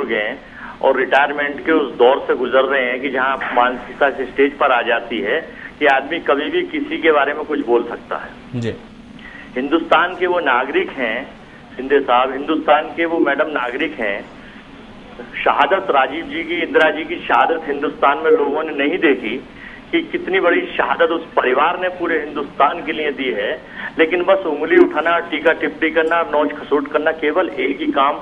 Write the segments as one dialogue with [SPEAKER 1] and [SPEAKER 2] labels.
[SPEAKER 1] बुजुर्ग हैं और रिटायरमेंट के उस दौर से गुजर रहे हैं कि जहां मानसिकता से स्टेज पर आ जाती है कि आदमी कभी भी किसी के बारे में कुछ बोल सकता है।
[SPEAKER 2] जी।
[SPEAKER 1] हिंदुस्तान के वो नागरिक हैं शिंदे साहब, हिंदुस्तान के वो मैडम नागरिक हैं। शहादत राजीव जी की, इंदिरा जी की शहादत हिंदुस्तान में लोगों ने नहीं देखी कि कितनी बड़ी शहादत उस परिवार ने पूरे हिंदुस्तान के लिए दी है। लेकिन बस उंगली उठाना, टीका टिप्पणी करना, नोच खसोट करना, केवल एक ही काम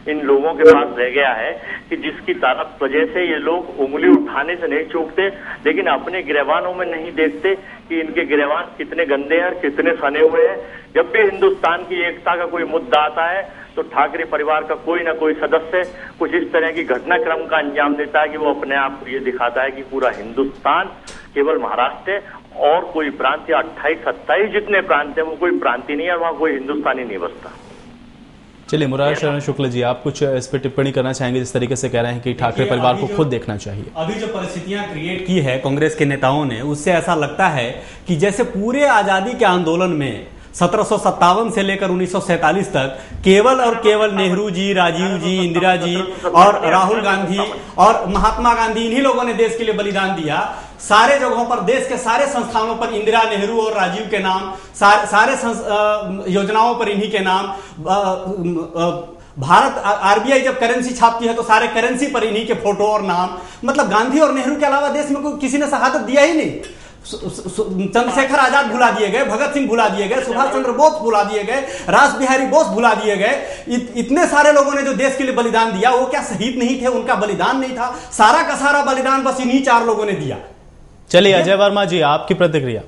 [SPEAKER 1] इन लोगों के पास रह गया है कि जिसकी तारफ वजह से ये लोग उंगली उठाने से नहीं चूकते, लेकिन अपने गिरबानों में नहीं देखते कि इनके गिरबान कितने गंदे हैं और कितने सने हुए हैं। जब भी हिंदुस्तान की एकता का कोई मुद्दा आता है तो ठाकरे परिवार का कोई ना कोई सदस्य कुछ इस तरह की घटनाक्रम का अंजाम देता है कि वो अपने आप को ये दिखाता है कि पूरा हिंदुस्तान केवल महाराष्ट्र है और कोई प्रांत या 28-27 जितने प्रांत है वो कोई प्रांति नहीं है, वहां कोई हिंदुस्तानी नहीं बसता।
[SPEAKER 2] चलिए मुरारी शरण शुक्ल जी, आप कुछ इस पर टिप्पणी करना चाहेंगे जिस तरीके से कह रहे हैं कि ठाकरे परिवार को खुद देखना चाहिए।
[SPEAKER 3] अभी जो परिस्थितियां क्रिएट की है कांग्रेस के नेताओं ने, उससे ऐसा लगता है कि जैसे पूरे आजादी के आंदोलन में 1757 से लेकर 1947 तक केवल और केवल नेहरू जी, राजीव जी, इंदिरा जी और राहुल गांधी और महात्मा गांधी, इन्हीं लोगों ने देश के लिए बलिदान दिया। सारे जगहों पर, देश के सारे संस्थानों पर इंदिरा, नेहरू और राजीव के नाम, सारे योजनाओं पर इन्हीं के नाम। भारत आरबीआई जब करेंसी छापती है तो सारे करेंसी पर इन्हीं के फोटो और नाम। मतलब गांधी और नेहरू के अलावा देश में कोई किसी ने शहादत दिया ही नहीं। चंद्रशेखर आजाद भुला दिए गए, भगत सिंह भुला दिए गए, सुभाष चंद्र बोस भुला दिए गए, रास बिहारी बोस भुला दिए गए। इतने सारे लोगों ने जो देश के लिए बलिदान दिया, वो क्या शहीद नहीं थे? उनका बलिदान नहीं था? सारा का सारा बलिदान बस इन्हीं 4 लोगों ने दिया।
[SPEAKER 2] चलिए अजय वर्मा जी, आपकी प्रतिक्रिया।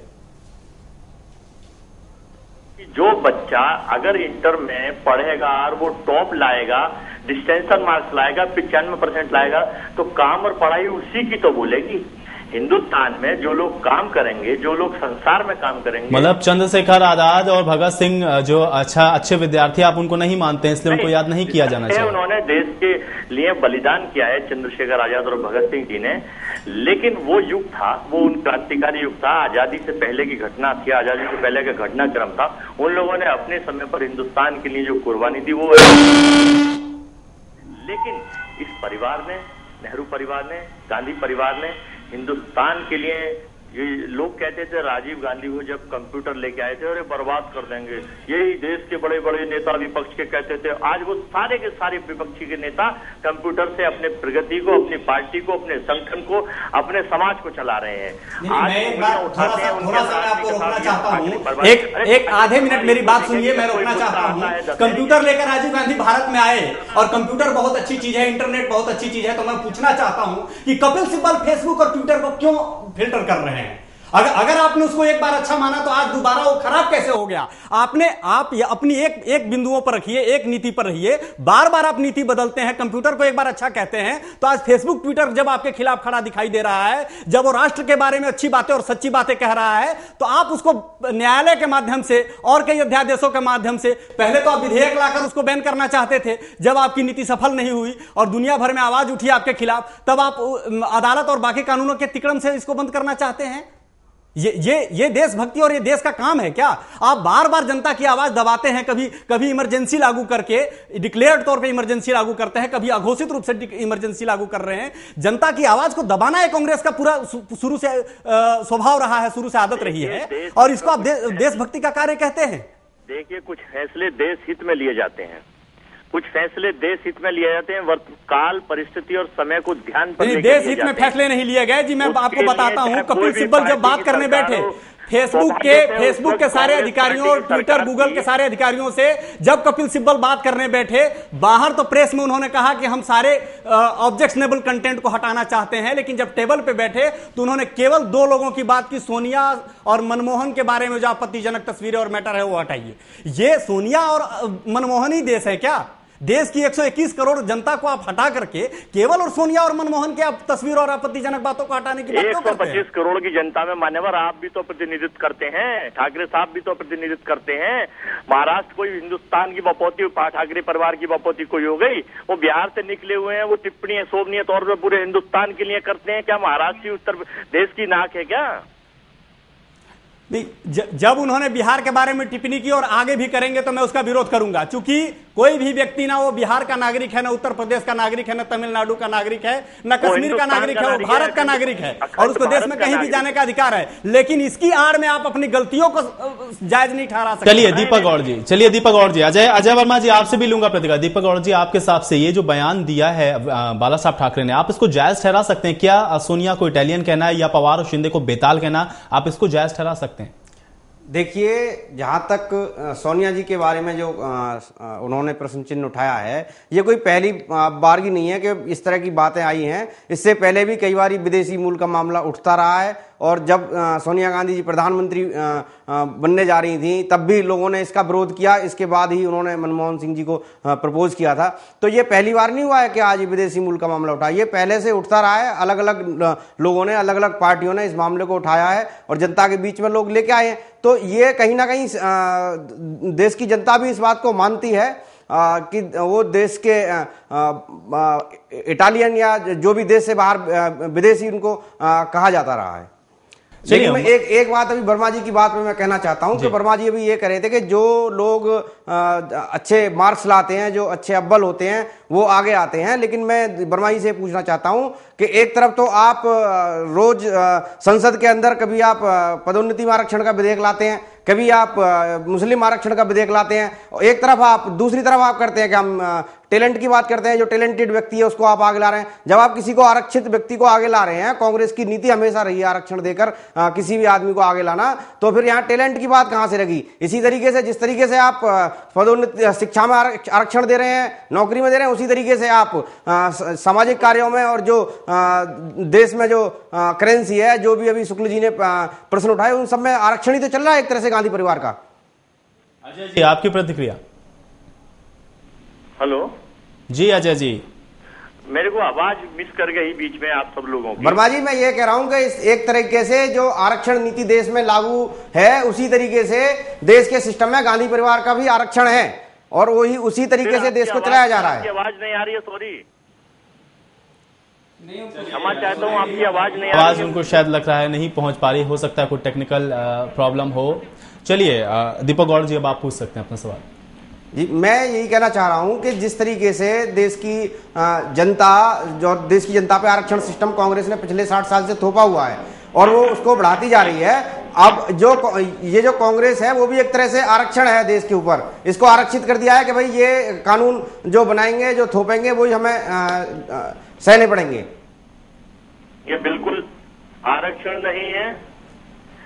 [SPEAKER 1] जो बच्चा अगर इंटर में पढ़ेगा और वो टॉप लाएगा, डिस्टिंक्शन मार्क्स लाएगा, 95% लाएगा, तो काम और पढ़ाई उसी की तो बोलेगी। हिंदुस्तान में जो लोग काम करेंगे, जो लोग संसार में काम करेंगे,
[SPEAKER 2] मतलब चंद्रशेखर आजाद और भगत सिंह जो अच्छे विद्यार्थी, आप उनको नहीं मानते हैं, इसलिए उनको याद नहीं किया जाना चाहिए।
[SPEAKER 1] उन्होंने देश के लिए बलिदान किया है चंद्रशेखर आजाद और भगत सिंह जी ने, लेकिन वो युग था, वो उन क्रांतिकारी युग था, आजादी से पहले की घटना थी, आजादी से पहले का घटनाक्रम था। उन लोगों ने अपने समय पर हिंदुस्तान के लिए जो कुर्बानी दी वो, लेकिन इस परिवार ने, नेहरू परिवार ने, गांधी परिवार ने हिंदुस्तान के लिए, ये लोग कहते थे राजीव गांधी को जब कंप्यूटर लेके आए थे और ये बर्बाद कर देंगे, यही देश के बड़े बड़े नेता विपक्ष के कहते थे। आज वो सारे के सारे विपक्षी के नेता कंप्यूटर से अपने प्रगति को, अपनी पार्टी को, अपने संगठन को, अपने समाज को चला रहे हैं।
[SPEAKER 3] थोड़ा सा मैं आपको रोकना चाहता हूँ, एक आधे मिनट मेरी बात सुनिए, मैं रोकना चाहता हूँ। कंप्यूटर लेकर राजीव गांधी भारत में आए और कंप्यूटर बहुत अच्छी चीज है, इंटरनेट बहुत अच्छी चीज है, तो मैं पूछना चाहता हूँ कि कपिल सिब्बल फेसबुक और ट्विटर को क्यों फिल्टर कर रहे हैं? अगर आपने उसको एक बार अच्छा माना तो आज दोबारा वो खराब कैसे हो गया? आप अपनी एक बिंदुओं पर रखिए, एक नीति पर रहिए। बार बार आप नीति बदलते हैं। कंप्यूटर को एक बार अच्छा कहते हैं तो आज फेसबुक, ट्विटर जब आपके खिलाफ खड़ा दिखाई दे रहा है, जब वो राष्ट्र के बारे में अच्छी बातें और सच्ची बातें कह रहा है, तो आप उसको न्यायालय के माध्यम से और कई अध्यादेशों के माध्यम से, पहले तो आप विधेयक लाकर उसको बैन करना चाहते थे, जब आपकी नीति सफल नहीं हुई और दुनिया भर में आवाज उठी आपके खिलाफ, तब आप अदालत और बाकी कानूनों के तिकड़म से इसको बंद करना चाहते हैं। ये देशभक्ति और ये देश का काम है क्या? आप बार बार जनता की आवाज दबाते हैं, कभी इमरजेंसी लागू करके, डिक्लेयर्ड तौर पे इमरजेंसी लागू करते हैं, कभी अघोषित रूप से इमरजेंसी लागू कर रहे हैं। जनता की आवाज को दबाना है कांग्रेस का पूरा शुरू से स्वभाव रहा है, शुरू से आदत रही है, और इसको आप देशभक्ति का कार्य कहते हैं।
[SPEAKER 1] देखिए, कुछ फैसले देश हित में लिए जाते हैं, कुछ फैसले देश हित में लिए जाते हैं, वर्तकाल परिस्थिति और समय को ध्यान पर लेकर
[SPEAKER 3] देश हित में फैसले नहीं लिए गए जी। मैं आपको बताता हूं, कपिल सिब्बल जब बात करने बैठे, फेसबुक के सारे अधिकारियों और ट्विटर, गूगल के सारे अधिकारियों से जब कपिल सिब्बल बात करने बैठे, बाहर तो प्रेस में उन्होंने कहा कि हम सारे ऑब्जेक्शनेबल कंटेंट को हटाना चाहते हैं, लेकिन जब टेबल पे बैठे तो उन्होंने केवल 2 लोगों की बात की, सोनिया और मनमोहन के बारे में जो आपत्तिजनक तस्वीरें और मैटर है वो हटाइए। ये सोनिया और मनमोहन ही देश है क्या? देश की 121 करोड़ जनता को आप हटा करके केवल और सोनिया और मनमोहन के आप तस्वीर और आपत्तिजनक बातों को हटाने की बात क्यों करते हैं?
[SPEAKER 1] 125 करोड़ की जनता में मान्यवर आप भी तो प्रतिनिधित्व करते हैं, ठाकरे साहब भी तो प्रतिनिधित्व करते हैं। महाराष्ट्र कोई हिंदुस्तान की बपौती, ठाकरे परिवार की बपौती कोई हो गई? वो बिहार से निकले हुए हैं, वो टिप्पणी शोभनीय तौर पर पूरे हिंदुस्तान के लिए करते हैं। क्या महाराष्ट्र की उत्तर देश की नाक है क्या?
[SPEAKER 3] जब उन्होंने बिहार के बारे में टिप्पणी की और आगे भी करेंगे तो मैं उसका विरोध करूंगा, क्योंकि कोई भी व्यक्ति ना वो बिहार का नागरिक है, ना उत्तर प्रदेश का नागरिक है, ना तमिलनाडु का नागिक है, ना कश्मीर का नागरिक है, वो भारत का नागरिक है और उसको देश में कहीं भी जाने का अधिकार है। लेकिन इसकी आड़ में आप अपनी गलतियों को जायज नहीं ठहरा सकते।
[SPEAKER 2] चलिए दीपक गौड़ जी, अजय वर्मा जी आपसे भी लूंगा प्रतिक्रिया। दीपक गौड़ जी, आपके हिसाब से ये जो बयान दिया है बाला साहब ठाकरे ने, आप इसको जायज ठहरा सकते हैं क्या? सोनिया को इटालियन कहना है या पवार और शिंदे को बेताल कहना, आप इसको जायज ठहरा सकते हैं?
[SPEAKER 4] देखिए, जहां तक सोनिया जी के बारे में जो उन्होंने प्रश्न चिन्ह उठाया है, ये कोई पहली बार की नहीं है कि इस तरह की बातें आई हैं। इससे पहले भी कई बार विदेशी मूल का मामला उठता रहा है और जब सोनिया गांधी जी प्रधानमंत्री बनने जा रही थी तब भी लोगों ने इसका विरोध किया। इसके बाद ही उन्होंने मनमोहन सिंह जी को प्रपोज किया था। तो ये पहली बार नहीं हुआ है कि आज विदेशी मूल का मामला उठा, ये पहले से उठता रहा है। अलग अलग लोगों ने, अलग अलग पार्टियों ने इस मामले को उठाया है और जनता के बीच में लोग लेके आए हैं। तो ये कहीं ना कहीं देश की जनता भी इस बात को मानती है कि वो देश के इटालियन या जो भी देश से बाहर विदेशी उनको कहा जाता रहा है। लेकिन मैं एक बात अभी वर्मा जी की बात में मैं कहना चाहता हूं कि वर्मा जी अभी ये कह रहे थे कि जो लोग अच्छे मार्क्स लाते हैं, जो अच्छे अव्वल होते हैं, वो आगे आते हैं। लेकिन मैं वर्मा जी से पूछना चाहता हूं कि एक तरफ तो आप रोज संसद के अंदर कभी आप पदोन्नति में आरक्षण का विधेयक लाते हैं, कभी आप मुस्लिम आरक्षण का विधेयक लाते हैं, एक तरफ आप दूसरी तरफ आप करते हैं कि हम टैलेंट की बात करते हैं, जो टैलेंटेड व्यक्ति है उसको आप आगे ला रहे हैं। जब आप किसी को आरक्षित व्यक्ति को आगे ला रहे हैं, कांग्रेस की नीति हमेशा रही है आरक्षण देकर किसी भी आदमी को आगे लाना, तो फिर यहाँ टैलेंट की बात कहां से रही? इसी तरीके से जिस तरीके से आप पदोन्नति शिक्षा में आरक्षण दे रहे हैं, नौकरी में दे रहे हैं, उसी तरीके से आप सामाजिक कार्यों में और जो देश में जो करेंसी है, जो भी अभी शुक्ल जी ने प्रश्न उठाए, उन सब में आरक्षण ही तो चल रहा है एक तरह से गांधी परिवार का।
[SPEAKER 2] अजय जी, आपकी प्रतिक्रिया।
[SPEAKER 1] हेलो
[SPEAKER 2] जी अजय जी,
[SPEAKER 1] मेरे को आवाज मिस कर गई बीच में आप सब लोगों की।
[SPEAKER 4] वर्मा जी, मैं ये कह रहा हूं कि एक तरीके से जो आरक्षण नीति देश में लागू है, उसी तरीके से देश के सिस्टम में गांधी परिवार का भी आरक्षण है और वही उसी तरीके से देश को चलाया जा रहा है।
[SPEAKER 1] आवाज नहीं आ रही है, सॉरी, क्षमा चाहता हूँ, आपकी आवाज नहीं आ रही है।
[SPEAKER 2] आवाज उनको शायद लग रहा है नहीं पहुंच पा रही, हो सकता है कोई टेक्निकल प्रॉब्लम हो। चलिए दीपक गौड़ जी, अब आप पूछ सकते हैं अपना सवाल।
[SPEAKER 4] जी, मैं यही कहना चाह रहा हूं कि जिस तरीके से देश की जनता, जो देश की जनता पे आरक्षण सिस्टम कांग्रेस ने पिछले 60 साल से थोपा हुआ है और वो उसको बढ़ाती जा रही है। अब ये जो कांग्रेस है वो भी एक तरह से आरक्षण है देश के ऊपर, इसको आरक्षित कर दिया है कि भाई ये कानून जो बनाएंगे, जो थोपेंगे, वो ही हमें सहने पड़ेंगे।
[SPEAKER 1] ये बिल्कुल आरक्षण नहीं है,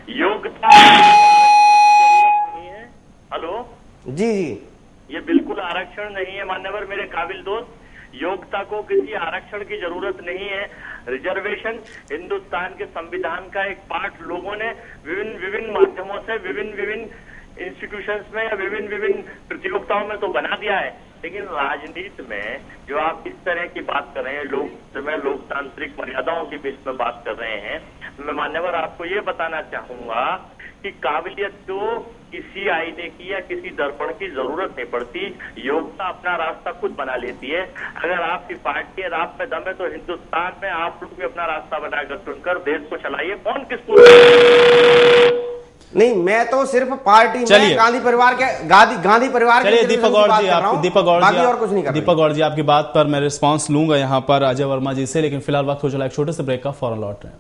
[SPEAKER 1] योग्यता नहीं है। हेलो
[SPEAKER 4] जी जी,
[SPEAKER 1] ये बिल्कुल आरक्षण नहीं है मान्यवर मेरे काबिल दोस्त। योग्यता को किसी आरक्षण की जरूरत नहीं है। रिजर्वेशन हिंदुस्तान के संविधान का एक पार्ट लोगों ने विभिन्न माध्यमों से विभिन्न इंस्टीट्यूशंस में या विभिन्न प्रतियोगिताओं में तो बना दिया है। लेकिन राजनीति में जो आप इस तरह की बात कर रहे हैं, लोकतांत्रिक मर्यादाओं की बीच में बात कर रहे हैं, मैं मान्यवर आपको ये बताना चाहूंगा कि काबिलियत को किसी आईने की या किसी दर्पण की जरूरत नहीं पड़ती। योग्यता अपना रास्ता खुद बना लेती है। अगर आपकी पार्टी है, आप में दम है, तो हिंदुस्तान में आप लोग भी अपना रास्ता बनाकर चुनकर देश को चलाइए। कौन किसको
[SPEAKER 4] नहीं, मैं तो सिर्फ पार्टी में गांधी परिवार के
[SPEAKER 2] चलिए दीपक गौड़ जी,
[SPEAKER 4] और कुछ नहीं कर।
[SPEAKER 2] दीपक गौड़ जी, आपकी बात पर मैं रिस्पांस लूंगा यहाँ पर अजय वर्मा जी से, लेकिन फिलहाल वक्त हो चला एक छोटे से ब्रेक का, फौरन लौट रहे हैं।